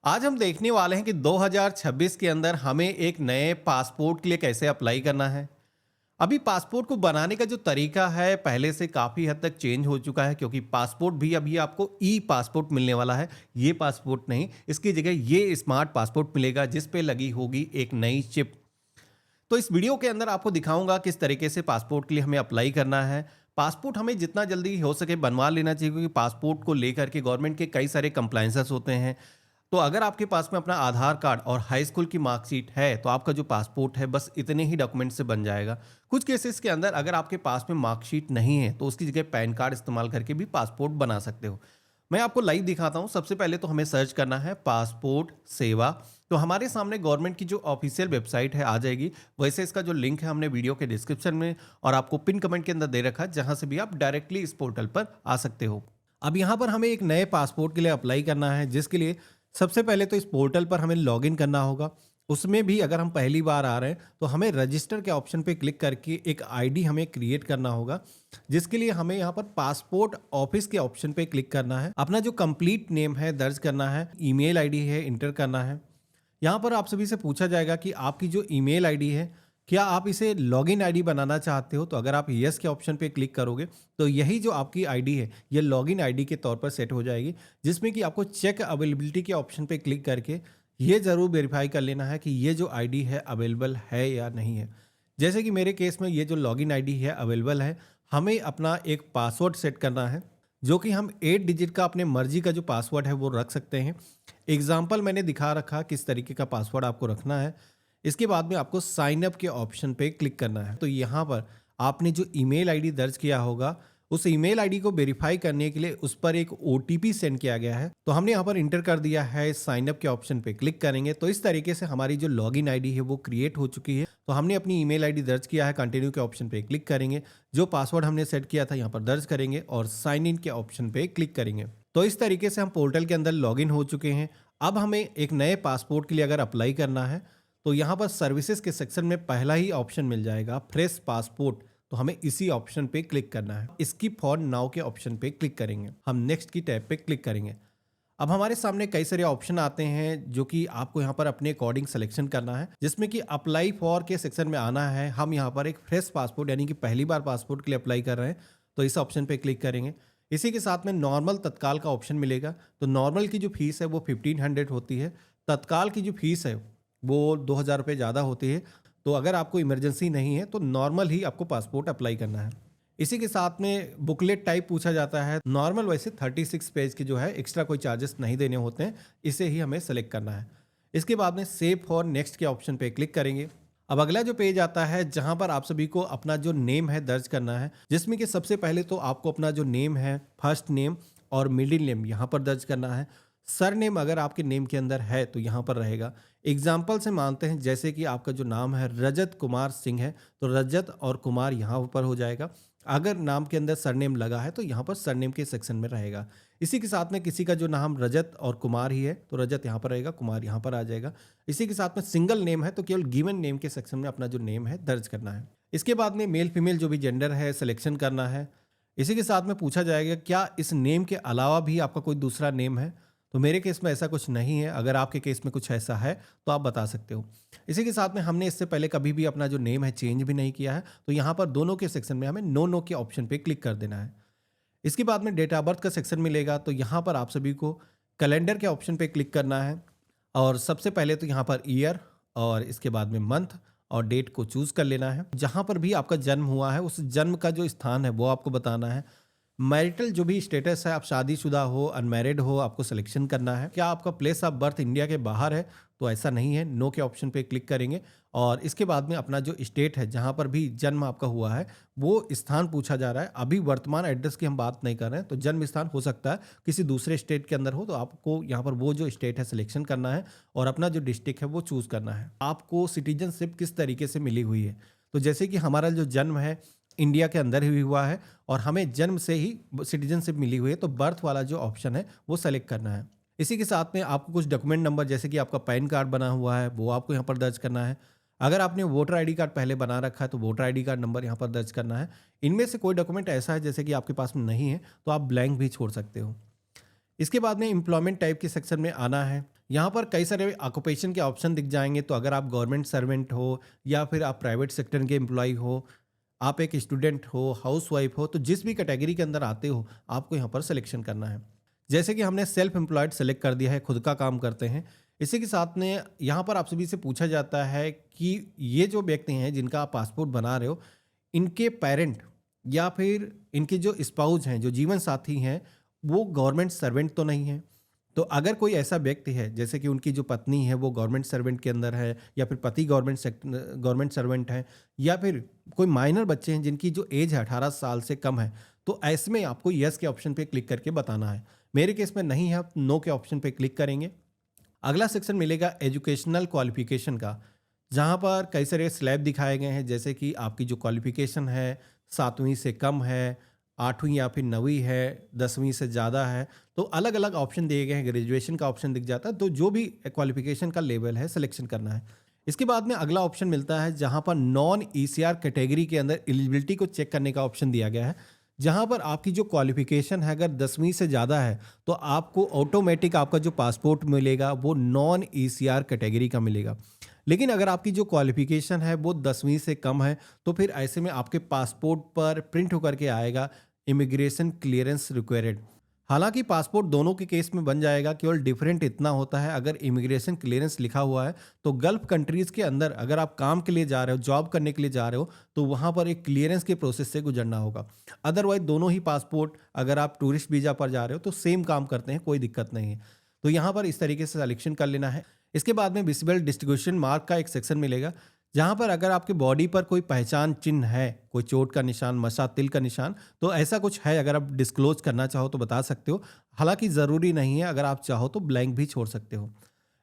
आज हम देखने वाले हैं कि 2026 के अंदर हमें एक नए पासपोर्ट के लिए कैसे अप्लाई करना है। अभी पासपोर्ट को बनाने का जो तरीका है पहले से काफ़ी हद तक चेंज हो चुका है, क्योंकि पासपोर्ट भी अभी आपको ई पासपोर्ट मिलने वाला है। ये पासपोर्ट नहीं, इसकी जगह ये स्मार्ट पासपोर्ट मिलेगा जिस पे लगी होगी एक नई चिप। तो इस वीडियो के अंदर आपको दिखाऊंगा किस तरीके से पासपोर्ट के लिए हमें अप्लाई करना है। पासपोर्ट हमें जितना जल्दी हो सके बनवा लेना चाहिए, क्योंकि पासपोर्ट को लेकर के गवर्नमेंट के कई सारे कंप्लाइंसेस होते हैं। तो अगर आपके पास में अपना आधार कार्ड और हाई स्कूल की मार्कशीट है तो आपका जो पासपोर्ट है बस इतने ही डॉक्यूमेंट से बन जाएगा। कुछ केसेस के अंदर अगर आपके पास में मार्कशीट नहीं है तो उसकी जगह पैन कार्ड इस्तेमाल करके भी पासपोर्ट बना सकते हो। मैं आपको लाइव दिखाता हूँ। सबसे पहले तो हमें सर्च करना है पासपोर्ट सेवा। तो हमारे सामने गवर्नमेंट की जो ऑफिशियल वेबसाइट है आ जाएगी। वैसे इसका जो लिंक है हमने वीडियो के डिस्क्रिप्शन में और आपको पिन कमेंट के अंदर दे रखा है, जहां से भी आप डायरेक्टली इस पोर्टल पर आ सकते हो। अब यहाँ पर हमें एक नए पासपोर्ट के लिए अप्लाई करना है, जिसके लिए सबसे पहले तो इस पोर्टल पर हमें लॉगिन करना होगा। उसमें भी अगर हम पहली बार आ रहे हैं तो हमें रजिस्टर के ऑप्शन पे क्लिक करके एक आईडी हमें क्रिएट करना होगा, जिसके लिए हमें यहाँ पर पासपोर्ट ऑफिस के ऑप्शन पे क्लिक करना है। अपना जो कंप्लीट नेम है दर्ज करना है, ईमेल आईडी है इंटर करना है। यहाँ पर आप सभी से पूछा जाएगा कि आपकी जो ईमेल आईडी है क्या आप इसे लॉगिन आईडी बनाना चाहते हो। तो अगर आप यस के ऑप्शन पे क्लिक करोगे तो यही जो आपकी आईडी है ये लॉगिन आईडी के तौर पर सेट हो जाएगी, जिसमें कि आपको चेक अवेलेबिलिटी के ऑप्शन पे क्लिक करके ये ज़रूर वेरीफाई कर लेना है कि ये जो आईडी है अवेलेबल है या नहीं है। जैसे कि मेरे केस में ये जो लॉगिन आईडी है अवेलेबल है। हमें अपना एक पासवर्ड सेट करना है, जो कि हम 8 डिजिट का अपने मर्जी का जो पासवर्ड है वो रख सकते हैं। एग्जाम्पल मैंने दिखा रखा किस तरीके का पासवर्ड आपको रखना है। इसके बाद में आपको साइन अप के ऑप्शन पे क्लिक करना है। तो यहाँ पर आपने जो ईमेल आईडी दर्ज किया होगा उस ईमेल आईडी को वेरीफाई करने के लिए उस पर एक ओटीपी सेंड किया गया है। तो हमने यहाँ पर इंटर कर दिया है, साइन अप के ऑप्शन पे क्लिक करेंगे तो इस तरीके से हमारी जो लॉगिन आईडी है वो क्रिएट हो चुकी है। तो हमने अपनी ईमेल आईडी दर्ज किया है, कंटिन्यू के ऑप्शन पे क्लिक करेंगे, जो पासवर्ड हमने सेट किया था यहाँ पर दर्ज करेंगे और साइन इन के ऑप्शन पे क्लिक करेंगे। तो इस तरीके से हम पोर्टल के अंदर लॉगिन हो चुके हैं। अब हमें एक नए पासपोर्ट के लिए अगर अप्लाई करना है तो यहाँ पर सर्विसेज के सेक्शन में पहला ही ऑप्शन मिल जाएगा फ्रेश पासपोर्ट। तो हमें इसी ऑप्शन पे क्लिक करना है। स्किप फॉर नाउ के ऑप्शन पे क्लिक करेंगे, हम नेक्स्ट की टैब पे क्लिक करेंगे। अब हमारे सामने कई सारे ऑप्शन आते हैं जो कि आपको यहाँ पर अपने अकॉर्डिंग सिलेक्शन करना है, जिसमें कि अप्लाई फॉर के सेक्शन में आना है। हम यहाँ पर एक फ्रेश पासपोर्ट यानी कि पहली बार पासपोर्ट के लिए अप्लाई कर रहे हैं तो इस ऑप्शन पे क्लिक करेंगे। इसी के साथ में नॉर्मल तत्काल का ऑप्शन मिलेगा। तो नॉर्मल की जो फीस है वो 1500 होती है, तत्काल की जो फीस है वो 2000 रुपये ज़्यादा होती है। तो अगर आपको इमरजेंसी नहीं है तो नॉर्मल ही आपको पासपोर्ट अप्लाई करना है। इसी के साथ में बुकलेट टाइप पूछा जाता है। नॉर्मल वैसे 36 पेज की जो है, एक्स्ट्रा कोई चार्जेस नहीं देने होते हैं, इसे ही हमें सेलेक्ट करना है। इसके बाद में सेव फॉर नेक्स्ट के ऑप्शन पे क्लिक करेंगे। अब अगला जो पेज आता है जहां पर आप सभी को अपना जो नेम है दर्ज करना है, जिसमें कि सबसे पहले तो आपको अपना जो नेम है फर्स्ट नेम और मिडिल नेम यहाँ पर दर्ज करना है। सर नेम अगर आपके नेम के अंदर है तो यहाँ पर रहेगा। एग्जाम्पल से मानते हैं जैसे कि आपका जो नाम है रजत कुमार सिंह है तो रजत और कुमार यहाँ पर हो जाएगा। अगर नाम के अंदर सरनेम लगा है तो यहाँ पर सरनेम के सेक्शन में रहेगा। इसी के साथ में किसी का जो नाम रजत और कुमार ही है तो रजत यहाँ पर रहेगा, कुमार यहाँ पर आ जाएगा। इसी के साथ में सिंगल नेम है तो केवल गिवन नेम के सेक्शन में अपना जो नेम है दर्ज करना है। इसके बाद में मेल फीमेल जो भी जेंडर है सिलेक्शन करना है। इसी के साथ में पूछा जाएगा क्या इस नेम के अलावा भी आपका कोई दूसरा नेम है। तो मेरे केस में ऐसा कुछ नहीं है, अगर आपके केस में कुछ ऐसा है तो आप बता सकते हो। इसी के साथ में हमने इससे पहले कभी भी अपना जो नेम है चेंज भी नहीं किया है, तो यहाँ पर दोनों के सेक्शन में हमें नो के ऑप्शन पे क्लिक कर देना है। इसके बाद में डेट ऑफ बर्थ का सेक्शन मिलेगा, तो यहाँ पर आप सभी को कैलेंडर के ऑप्शन पे क्लिक करना है और सबसे पहले तो यहाँ पर ईयर और इसके बाद में मंथ और डेट को चूज कर लेना है। जहाँ पर भी आपका जन्म हुआ है उस जन्म का जो स्थान है वो आपको बताना है। मैरिटल जो भी स्टेटस है, आप शादीशुदा हो अनमैरिड हो, आपको सिलेक्शन करना है। क्या आपका प्लेस ऑफ बर्थ इंडिया के बाहर है तो ऐसा नहीं है, नो के ऑप्शन पे क्लिक करेंगे। और इसके बाद में अपना जो स्टेट है जहां पर भी जन्म आपका हुआ है वो स्थान पूछा जा रहा है। अभी वर्तमान एड्रेस की हम बात नहीं कर रहे हैं, तो जन्म स्थान हो सकता है किसी दूसरे स्टेट के अंदर हो, तो आपको यहाँ पर वो जो स्टेट है सिलेक्शन करना है और अपना जो डिस्ट्रिक्ट है वो चूज करना है। आपको सिटीजनशिप किस तरीके से मिली हुई है, तो जैसे कि हमारा जो जन्म है इंडिया के अंदर ही हुआ है और हमें जन्म से ही सिटीजनशिप मिली हुई है, तो बर्थ वाला जो ऑप्शन है वो सेलेक्ट करना है। इसी के साथ में आपको कुछ डॉक्यूमेंट नंबर जैसे कि आपका पैन कार्ड बना हुआ है वो आपको यहाँ पर दर्ज करना है। अगर आपने वोटर आईडी कार्ड पहले बना रखा है तो वोटर आईडी कार्ड नंबर यहाँ पर दर्ज करना है। इनमें से कोई डॉक्यूमेंट ऐसा है जैसे कि आपके पास में नहीं है तो आप ब्लैंक भी छोड़ सकते हो। इसके बाद में एम्प्लॉयमेंट टाइप के सेक्शन में आना है। यहाँ पर कई सारे ऑक्यूपेशन के ऑप्शन दिख जाएंगे। तो अगर आप गवर्नमेंट सर्वेंट हो या फिर आप प्राइवेट सेक्टर के एम्प्लॉय हो, आप एक स्टूडेंट हो, हाउसवाइफ हो, तो जिस भी कैटेगरी के अंदर आते हो आपको यहाँ पर सिलेक्शन करना है। जैसे कि हमने सेल्फ एम्प्लॉयड सेलेक्ट कर दिया है, खुद का काम करते हैं। इसी के साथ में यहाँ पर आप सभी से पूछा जाता है कि ये जो व्यक्ति हैं जिनका आप पासपोर्ट बना रहे हो, इनके पेरेंट या फिर इनके जो स्पाउस हैं, जो जीवन साथी हैं, वो गवर्नमेंट सर्वेंट तो नहीं है। तो अगर कोई ऐसा व्यक्ति है जैसे कि उनकी जो पत्नी है वो गवर्नमेंट सर्वेंट के अंदर है, या फिर पति गवर्नमेंट सर्वेंट है, या फिर कोई माइनर बच्चे हैं जिनकी जो एज है 18 साल से कम है, तो ऐसे में आपको यस के ऑप्शन पे क्लिक करके बताना है। मेरे केस में नहीं है, आप नो के ऑप्शन पे क्लिक करेंगे। अगला सेक्शन मिलेगा एजुकेशनल क्वालिफिकेशन का, जहाँ पर कई सारे स्लैब दिखाए गए हैं, जैसे कि आपकी जो क्वालिफिकेशन है 7वीं से कम है, 8वीं या फिर 9वीं है, 10वीं से ज़्यादा है। तो अलग अलग ऑप्शन दिए गए हैं, ग्रेजुएशन का ऑप्शन दिख जाता है। तो जो भी क्वालिफिकेशन का लेवल है सिलेक्शन करना है। इसके बाद में अगला ऑप्शन मिलता है जहाँ पर नॉन ईसीआर कैटेगरी के अंदर एलिजिबिलिटी को चेक करने का ऑप्शन दिया गया है, जहाँ पर आपकी जो क्वालिफिकेशन है अगर 10वीं से ज़्यादा है तो आपको ऑटोमेटिक आपका जो पासपोर्ट मिलेगा वो नॉन ईसीआर कैटेगरी का मिलेगा। लेकिन अगर आपकी जो क्वालिफिकेशन है वो 10वीं से कम है तो फिर ऐसे में आपके पासपोर्ट पर प्रिंट होकर के आएगा इमिग्रेशन क्लियरेंस रिक्वायर्ड। हालांकि पासपोर्ट दोनों के केस में बन जाएगा, केवल डिफरेंट इतना होता है, अगर इमिग्रेशन क्लियरेंस लिखा हुआ है तो गल्फ कंट्रीज़ के अंदर अगर आप काम के लिए जा रहे हो, जॉब करने के लिए जा रहे हो, तो वहाँ पर एक क्लियरेंस के प्रोसेस से गुजरना होगा। अदरवाइज दोनों ही पासपोर्ट अगर आप टूरिस्ट वीज़ा पर जा रहे हो तो सेम काम करते हैं, कोई दिक्कत नहीं है। तो यहाँ पर इस तरीके से सिलेक्शन कर लेना है। इसके बाद में विजिबल डिस्ट्रीब्यूशन मार्क का एक सेक्शन मिलेगा, जहाँ पर अगर आपके बॉडी पर कोई पहचान चिन्ह है, कोई चोट का निशान, मसा, तिल का निशान, तो ऐसा कुछ है, अगर आप डिस्क्लोज करना चाहो तो बता सकते हो। हालांकि ज़रूरी नहीं है, अगर आप चाहो तो ब्लैंक भी छोड़ सकते हो।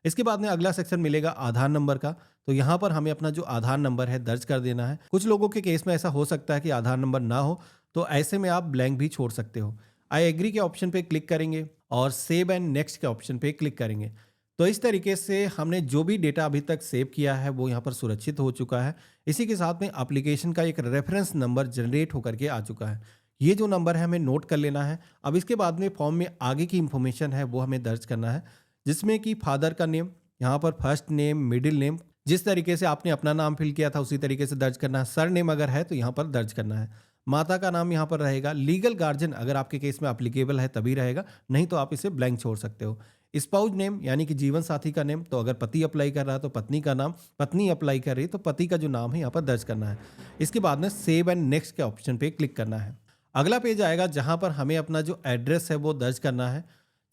इसके बाद में अगला सेक्शन मिलेगा आधार नंबर का। तो यहाँ पर हमें अपना जो आधार नंबर है दर्ज कर देना है। कुछ लोगों के केस में ऐसा हो सकता है कि आधार नंबर ना हो, तो ऐसे में आप ब्लैंक भी छोड़ सकते हो। आई एग्री के ऑप्शन पे क्लिक करेंगे और सेव एंड नेक्स्ट के ऑप्शन पे क्लिक करेंगे। तो इस तरीके से हमने जो भी डेटा अभी तक सेव किया है वो यहाँ पर सुरक्षित हो चुका है। इसी के साथ में एप्लीकेशन का एक रेफरेंस नंबर जनरेट होकर के आ चुका है। ये जो नंबर है हमें नोट कर लेना है। अब इसके बाद में फॉर्म में आगे की इंफॉर्मेशन है वो हमें दर्ज करना है, जिसमें कि फादर का नेम, यहाँ पर फर्स्ट नेम, मिडिल नेम, जिस तरीके से आपने अपना नाम फिल किया था उसी तरीके से दर्ज करना है। सर नेम अगर है तो यहाँ पर दर्ज करना है। माता का नाम यहाँ पर रहेगा। लीगल गार्जियन अगर आपके केस में एप्लीकेबल है तभी रहेगा, नहीं तो आप इसे ब्लैंक छोड़ सकते हो। स्पाउस नेम यानी कि जीवन साथी का नेम, तो अगर पति अप्लाई कर रहा है तो पत्नी का नाम, पत्नी अप्लाई कर रही है तो पति का जो नाम है यहाँ पर दर्ज करना है। इसके बाद में सेव एंड नेक्स्ट के ऑप्शन पे क्लिक करना है। अगला पेज आएगा जहाँ पर हमें अपना जो एड्रेस है वो दर्ज करना है,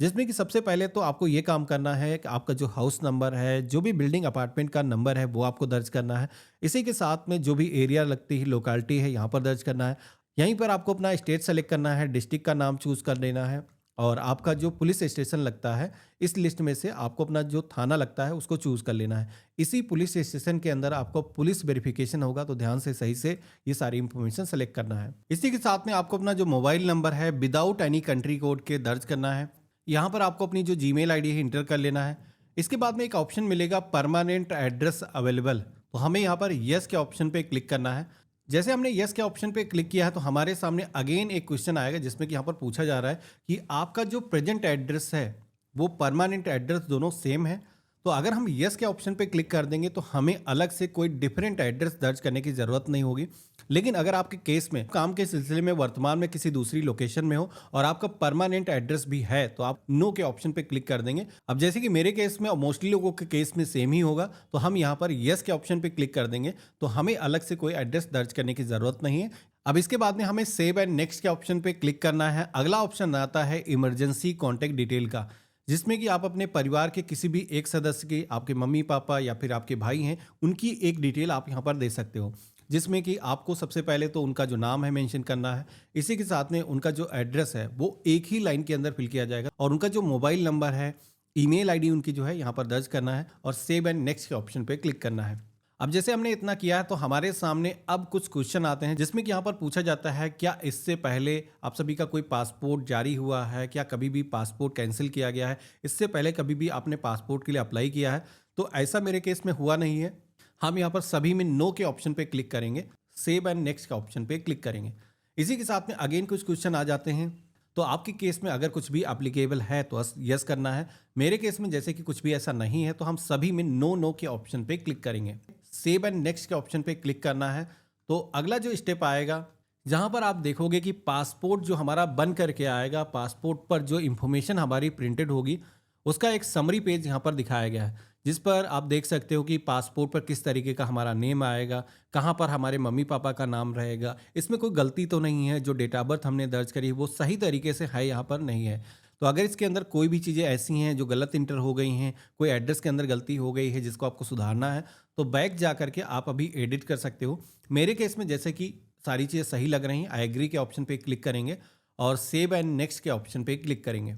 जिसमें कि सबसे पहले तो आपको ये काम करना है कि आपका जो हाउस नंबर है, जो भी बिल्डिंग अपार्टमेंट का नंबर है वो आपको दर्ज करना है। इसी के साथ में जो भी एरिया लगती है, लोकेलिटी है, यहाँ पर दर्ज करना है। यहीं पर आपको अपना स्टेट सेलेक्ट करना है, डिस्ट्रिक्ट का नाम चूज कर लेना है, और आपका जो पुलिस स्टेशन लगता है इस लिस्ट में से आपको अपना जो थाना लगता है उसको चूज कर लेना है। इसी पुलिस स्टेशन के अंदर आपको पुलिस वेरिफिकेशन होगा, तो ध्यान से सही से ये सारी इंफॉर्मेशन सेलेक्ट करना है। इसी के साथ में आपको अपना जो मोबाइल नंबर है विदाउट एनी कंट्री कोड के दर्ज करना है। यहाँ पर आपको अपनी जो जीमेल आईडी है इंटर कर लेना है। इसके बाद में एक ऑप्शन मिलेगा परमानेंट एड्रेस अवेलेबल, तो हमें यहाँ पर यस के ऑप्शन पे क्लिक करना है। जैसे हमने यस के ऑप्शन पे क्लिक किया है तो हमारे सामने अगेन एक क्वेश्चन आएगा, जिसमें कि यहाँ पर पूछा जा रहा है कि आपका जो प्रेजेंट एड्रेस है वो परमानेंट एड्रेस दोनों सेम है। तो अगर हम यस के ऑप्शन पे क्लिक कर देंगे तो हमें अलग से कोई डिफरेंट एड्रेस दर्ज करने की ज़रूरत नहीं होगी। लेकिन अगर आपके केस में काम के सिलसिले में वर्तमान में किसी दूसरी लोकेशन में हो और आपका परमानेंट एड्रेस भी है तो आप नो के ऑप्शन पे क्लिक कर देंगे। अब जैसे कि मेरे केस में और मोस्टली लोगों के केस में सेम ही होगा, तो हम यहाँ पर यस के ऑप्शन पे क्लिक कर देंगे, तो हमें अलग से कोई एड्रेस दर्ज करने की ज़रूरत नहीं है। अब इसके बाद में हमें सेव एंड नेक्स्ट के ऑप्शन पे क्लिक करना है। अगला ऑप्शन आता है इमरजेंसी कॉन्टैक्ट डिटेल का, जिसमें कि आप अपने परिवार के किसी भी एक सदस्य की, आपके मम्मी पापा या फिर आपके भाई हैं, उनकी एक डिटेल आप यहाँ पर दे सकते हो, जिसमें कि आपको सबसे पहले तो उनका जो नाम है मेंशन करना है। इसी के साथ में उनका जो एड्रेस है वो एक ही लाइन के अंदर फिल किया जाएगा, और उनका जो मोबाइल नंबर है, ईमेल आईडी उनकी जो है यहाँ पर दर्ज करना है, और सेव एंड नेक्स्ट के ऑप्शन पे क्लिक करना है। अब जैसे हमने इतना किया है तो हमारे सामने अब कुछ क्वेश्चन आते हैं, जिसमें कि यहाँ पर पूछा जाता है क्या इससे पहले आप सभी का कोई पासपोर्ट जारी हुआ है, क्या कभी भी पासपोर्ट कैंसिल किया गया है, इससे पहले कभी भी आपने पासपोर्ट के लिए अप्लाई किया है। तो ऐसा मेरे केस में हुआ नहीं है। हम यहाँ पर सभी में नो के ऑप्शन पे क्लिक करेंगे, सेव एंड नेक्स्ट के ऑप्शन पे क्लिक करेंगे। इसी के साथ में अगेन कुछ क्वेश्चन आ जाते हैं। तो आपके केस में अगर कुछ भी एप्लीकेबल है तो यस करना है। मेरे केस में जैसे कि कुछ भी ऐसा नहीं है तो हम सभी में नो नो के ऑप्शन पे क्लिक करेंगे। सेव एंड नेक्स्ट के ऑप्शन पे क्लिक करना है। तो अगला जो स्टेप आएगा, जहां पर आप देखोगे कि पासपोर्ट जो हमारा बन करके आएगा, पासपोर्ट पर जो इंफॉर्मेशन हमारी प्रिंटेड होगी उसका एक समरी पेज यहाँ पर दिखाया गया है, जिस पर आप देख सकते हो कि पासपोर्ट पर किस तरीके का हमारा नेम आएगा, कहाँ पर हमारे मम्मी पापा का नाम रहेगा। इसमें कोई गलती तो नहीं है, जो डेट ऑफ बर्थ हमने दर्ज करी है वो सही तरीके से है, यहाँ पर नहीं है। तो अगर इसके अंदर कोई भी चीज़ें ऐसी हैं जो गलत इंटर हो गई हैं, कोई एड्रेस के अंदर गलती हो गई है जिसको आपको सुधारना है, तो बैक जा करके आप अभी एडिट कर सकते हो। मेरे केस में जैसे कि सारी चीज़ें सही लग रही हैं, आई एग्री के ऑप्शन पे क्लिक करेंगे और सेव एंड नेक्स्ट के ऑप्शन पे क्लिक करेंगे।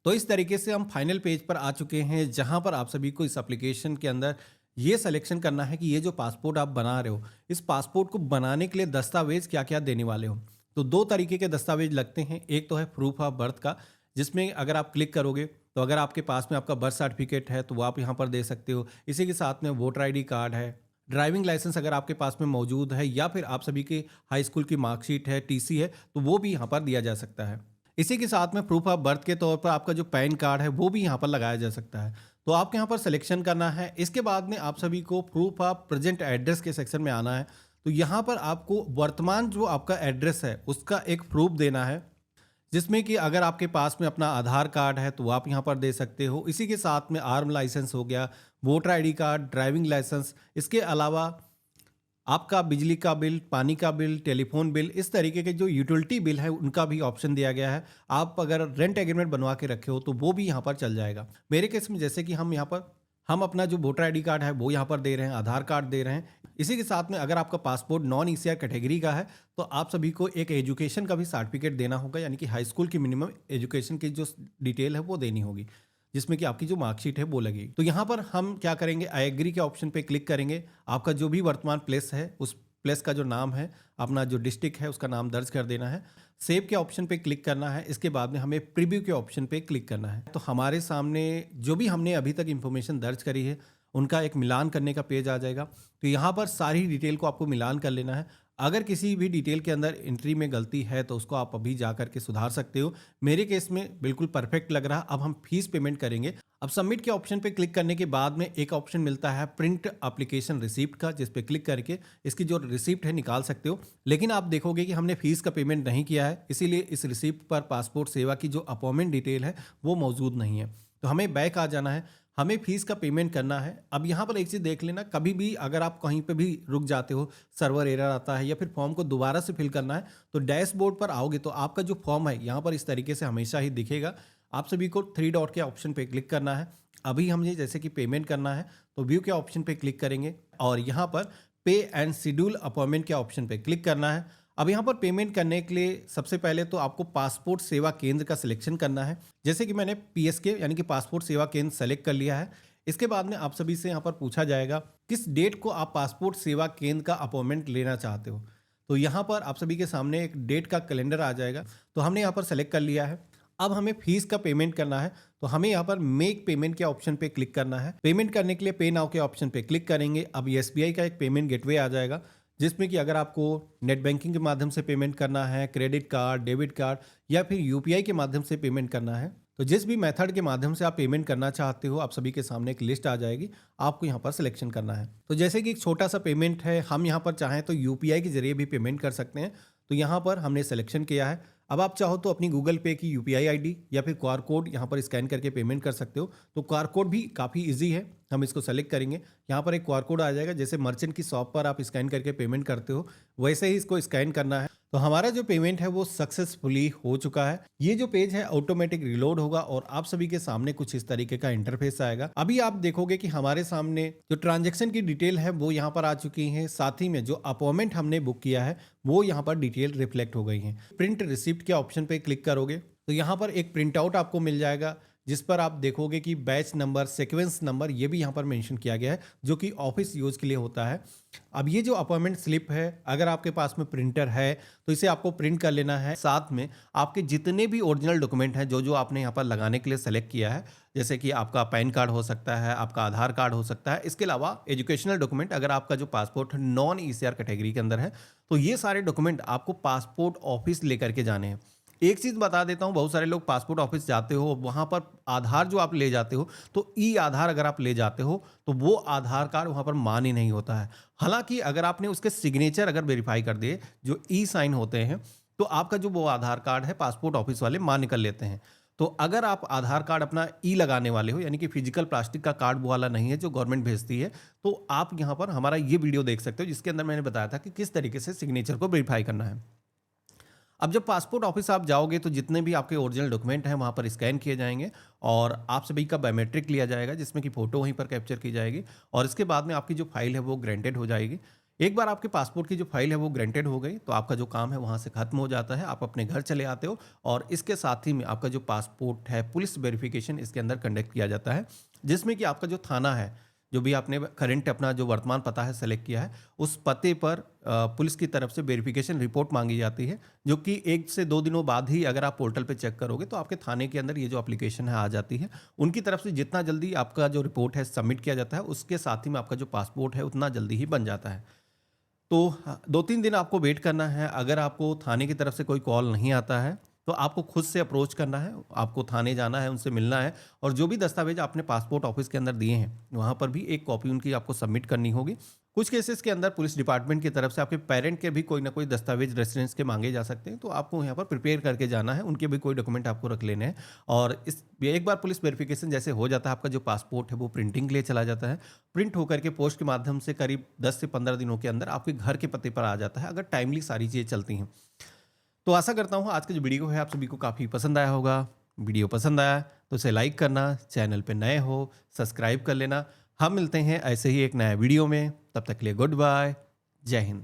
तो इस तरीके से हम फाइनल पेज पर आ चुके हैं, जहां पर आप सभी को इस एप्लीकेशन के अंदर ये सिलेक्शन करना है कि ये जो पासपोर्ट आप बना रहे हो, इस पासपोर्ट को बनाने के लिए दस्तावेज क्या क्या देने वाले हो। तो दो तरीके के दस्तावेज लगते हैं। एक तो है प्रूफ ऑफ बर्थ का, जिसमें अगर आप क्लिक करोगे तो अगर आपके पास में आपका बर्थ सर्टिफिकेट है तो वो आप यहाँ पर दे सकते हो। इसी के साथ में वोटर आई कार्ड है, ड्राइविंग लाइसेंस अगर आपके पास में मौजूद है, या फिर आप सभी की हाई स्कूल की मार्कशीट है, टीसी है, तो वो भी यहाँ पर दिया जा सकता है। इसी के साथ में प्रूफ ऑफ बर्थ के तौर पर आपका जो पैन कार्ड है वो भी यहाँ पर लगाया जा सकता है। तो आपको यहाँ पर सिलेक्शन करना है। इसके बाद में आप सभी को प्रूफ ऑफ प्रेजेंट एड्रेस के सेक्शन में आना है। तो यहाँ पर आपको वर्तमान जो आपका एड्रेस है उसका एक प्रूफ देना है, जिसमें कि अगर आपके पास में अपना आधार कार्ड है तो वो आप यहाँ पर दे सकते हो। इसी के साथ में आर्म लाइसेंस हो गया, voter I card, driving licence, इसके अलावा आपका बिजली का बिल, पानी का बिल, टेलीफोन बिल, इस तरीके के जो यूटिलिटी बिल है उनका भी ऑप्शन दिया गया है। आप अगर रेंट एग्रीमेंट बनवा के रखे हो तो वो भी यहाँ पर चल जाएगा। मेरे केस में जैसे कि हम यहाँ पर अपना जो वोटर आईडी कार्ड है वो यहाँ पर दे रहे हैं, आधार कार्ड दे रहे हैं। इसी के साथ में अगर आपका पासपोर्ट नॉन ईसीआर कैटेगरी का है तो आप सभी को एक एजुकेशन का भी सर्टिफिकेट देना होगा, यानी कि हाई स्कूल की मिनिमम एजुकेशन की जो डिटेल है वो देनी होगी, जिसमें कि आपकी जो मार्कशीट है वो लगेगी। तो यहाँ पर हम क्या करेंगे, आई एग्री के ऑप्शन पे क्लिक करेंगे। आपका जो भी वर्तमान प्लेस है उस प्लेस का जो नाम है, अपना जो डिस्ट्रिक्ट है उसका नाम दर्ज कर देना है। सेव के ऑप्शन पे क्लिक करना है। इसके बाद में हमें प्रीव्यू के ऑप्शन पे क्लिक करना है। तो हमारे सामने जो भी हमने अभी तक इंफॉर्मेशन दर्ज करी है उनका एक मिलान करने का पेज आ जाएगा। तो यहाँ पर सारी डिटेल को आपको मिलान कर लेना है। अगर किसी भी डिटेल के अंदर एंट्री में गलती है तो उसको आप अभी जा करके सुधार सकते हो। मेरे केस में बिल्कुल परफेक्ट लग रहा। अब हम फीस पेमेंट करेंगे। अब सबमिट के ऑप्शन पे क्लिक करने के बाद में एक ऑप्शन मिलता है प्रिंट एप्लीकेशन रिसिप्ट का, जिस पे क्लिक करके इसकी जो रिसिप्ट है निकाल सकते हो। लेकिन आप देखोगे कि हमने फीस का पेमेंट नहीं किया है, इसीलिए इस रिसिप्ट पर पासपोर्ट सेवा की जो अपॉइंटमेंट डिटेल है वो मौजूद नहीं है। तो हमें बैक आ जाना है, हमें फीस का पेमेंट करना है। अब यहाँ पर एक चीज़ देख लेना, कभी भी अगर आप कहीं पे भी रुक जाते हो, सर्वर एरर आता है या फिर फॉर्म को दोबारा से फिल करना है, तो डैशबोर्ड पर आओगे तो आपका जो फॉर्म है यहाँ पर इस तरीके से हमेशा ही दिखेगा। आप सभी को 3 डॉट के ऑप्शन पे क्लिक करना है। अभी हमें जैसे कि पेमेंट करना है तो व्यू के ऑप्शन पे क्लिक करेंगे और यहाँ पर पे एंड शेड्यूल अपॉइंटमेंट के ऑप्शन पे क्लिक करना है। अब यहाँ पर पेमेंट करने के लिए सबसे पहले तो आपको पासपोर्ट सेवा केंद्र का सिलेक्शन करना है। जैसे कि मैंने पीएसके यानी कि पासपोर्ट सेवा केंद्र सेलेक्ट कर लिया है। इसके बाद में आप सभी से यहाँ पर पूछा जाएगा किस डेट को आप पासपोर्ट सेवा केंद्र का अपॉइंटमेंट लेना चाहते हो। तो यहाँ पर आप सभी के सामने एक डेट का कैलेंडर आ जाएगा। तो हमने यहाँ पर सेलेक्ट कर लिया है। अब हमें फीस का पेमेंट करना है, तो हमें यहाँ पर मेक पेमेंट के ऑप्शन पे क्लिक करना है। पेमेंट करने के लिए पे नाउ के ऑप्शन पे क्लिक करेंगे। अब एसबीआई का एक पेमेंट गेटवे आ जाएगा, जिसमें कि अगर आपको नेट बैंकिंग के माध्यम से पेमेंट करना है, क्रेडिट कार्ड, डेबिट कार्ड या फिर यूपीआई के माध्यम से पेमेंट करना है, तो जिस भी मेथड के माध्यम से आप पेमेंट करना चाहते हो, आप सभी के सामने एक लिस्ट आ जाएगी। आपको यहाँ पर सिलेक्शन करना है। तो जैसे कि एक छोटा सा पेमेंट है, हम यहाँ पर चाहें तो यूपीआई के जरिए भी पेमेंट कर सकते हैं। तो यहाँ पर हमने सिलेक्शन किया है। अब आप चाहो तो अपनी गूगल पे की यूपीआई आईडी या फिर क्यूआर कोड यहाँ पर स्कैन करके पेमेंट कर सकते हो। तो क्यूआर कोड भी काफ़ी इजी है, हम इसको सेलेक्ट करेंगे। यहाँ पर एक क्यूआर कोड आ जाएगा, जैसे मर्चेंट की शॉप पर आप स्कैन करके पेमेंट करते हो वैसे ही इसको स्कैन करना है। तो हमारा जो पेमेंट है वो सक्सेसफुली हो चुका है। ये जो पेज है ऑटोमेटिक रिलोड होगा और आप सभी के सामने कुछ इस तरीके का इंटरफेस आएगा। अभी आप देखोगे कि हमारे सामने जो ट्रांजैक्शन की डिटेल है वो यहाँ पर आ चुकी है। साथ ही में जो अपॉइंटमेंट हमने बुक किया है वो यहाँ पर डिटेल रिफ्लेक्ट हो गई है। प्रिंट रिसिप्ट के ऑप्शन पे क्लिक करोगे तो यहाँ पर एक प्रिंट आउट आपको मिल जाएगा, जिस पर आप देखोगे कि बैच नंबर, सीक्वेंस नंबर ये भी यहाँ पर मेंशन किया गया है, जो कि ऑफिस यूज के लिए होता है। अब ये जो अपॉइंटमेंट स्लिप है, अगर आपके पास में प्रिंटर है तो इसे आपको प्रिंट कर लेना है। साथ में आपके जितने भी ओरिजिनल डॉक्यूमेंट हैं जो आपने यहाँ पर लगाने के लिए सेलेक्ट किया है, जैसे कि आपका पैन कार्ड हो सकता है, आपका आधार कार्ड हो सकता है, इसके अलावा एजुकेशनल डॉक्यूमेंट, अगर आपका जो पासपोर्ट नॉन ईसीआर कैटेगरी के अंदर है तो ये सारे डॉक्यूमेंट आपको पासपोर्ट ऑफिस लेकर के जाने हैं। एक चीज़ बता देता हूँ, बहुत सारे लोग पासपोर्ट ऑफिस जाते हो, वहाँ पर आधार जो आप ले जाते हो, तो ई आधार अगर आप ले जाते हो, तो वो आधार कार्ड वहाँ पर मान्य नहीं होता है। हालाँकि अगर आपने उसके सिग्नेचर अगर वेरीफ़ाई कर दिए, जो ई साइन होते हैं, तो आपका जो वो आधार कार्ड है, पासपोर्ट ऑफिस वाले मान्य कर लेते हैं। तो अगर आप आधार कार्ड अपना ई लगाने वाले हो, यानी कि फिजिकल प्लास्टिक का कार्ड वो वाला नहीं है जो गवर्नमेंट भेजती है, तो आप यहाँ पर हमारा ये वीडियो देख सकते हो, जिसके अंदर मैंने बताया था कि किस तरीके से सिग्नेचर को वेरीफ़ाई करना है। अब जब पासपोर्ट ऑफिस आप जाओगे तो जितने भी आपके ओरिजिनल डॉक्यूमेंट हैं वहाँ पर स्कैन किए जाएंगे और आप सभी का बायोमेट्रिक लिया जाएगा, जिसमें कि फ़ोटो वहीं पर कैप्चर की जाएगी और इसके बाद में आपकी जो फाइल है वो ग्रांटेड हो जाएगी। एक बार आपके पासपोर्ट की जो फाइल है वो ग्रांटेड हो गई तो आपका जो काम है वहाँ से खत्म हो जाता है, आप अपने घर चले आते हो और इसके साथ ही में आपका जो पासपोर्ट है पुलिस वेरिफिकेशन इसके अंदर कंडक्ट किया जाता है, जिसमें कि आपका जो थाना है, जो भी आपने करंट अपना जो वर्तमान पता है सेलेक्ट किया है, उस पते पर पुलिस की तरफ से वेरिफिकेशन रिपोर्ट मांगी जाती है, जो कि 1 से 2 दिनों बाद ही अगर आप पोर्टल पे चेक करोगे तो आपके थाने के अंदर ये जो एप्लीकेशन है आ जाती है। उनकी तरफ से जितना जल्दी आपका जो रिपोर्ट है सबमिट किया जाता है, उसके साथ ही में आपका जो पासपोर्ट है उतना जल्दी ही बन जाता है। तो 2-3 दिन आपको वेट करना है। अगर आपको थाने की तरफ से कोई कॉल नहीं आता है, तो आपको खुद से अप्रोच करना है, आपको थाने जाना है, उनसे मिलना है और जो भी दस्तावेज़ आपने पासपोर्ट ऑफिस के अंदर दिए हैं, वहाँ पर भी एक कॉपी उनकी आपको सबमिट करनी होगी। कुछ केसेस के अंदर पुलिस डिपार्टमेंट की तरफ से आपके पेरेंट के भी कोई ना कोई दस्तावेज़ रेफ़रेंस के माँगे जा सकते हैं, तो आपको यहाँ पर प्रिपेयर करके जाना है, उनके भी कोई डॉक्यूमेंट आपको रख लेने हैं और इस एक बार पुलिस वेरिफ़िकेशन जैसे हो जाता है, आपका जो पासपोर्ट है वो प्रिंटिंग के लिए चला जाता है। प्रिंट होकर के पोस्ट के माध्यम से करीब 10 से 15 दिनों के अंदर आपके घर के पते पर आ जाता है, अगर टाइमली सारी चीज़ें चलती हैं। तो आशा करता हूँ आज का जो वीडियो है आप सभी को काफ़ी पसंद आया होगा। वीडियो पसंद आया तो इसे लाइक करना, चैनल पे नए हो सब्सक्राइब कर लेना। हम मिलते हैं ऐसे ही एक नया वीडियो में, तब तक के लिए गुड बाय, जय हिंद।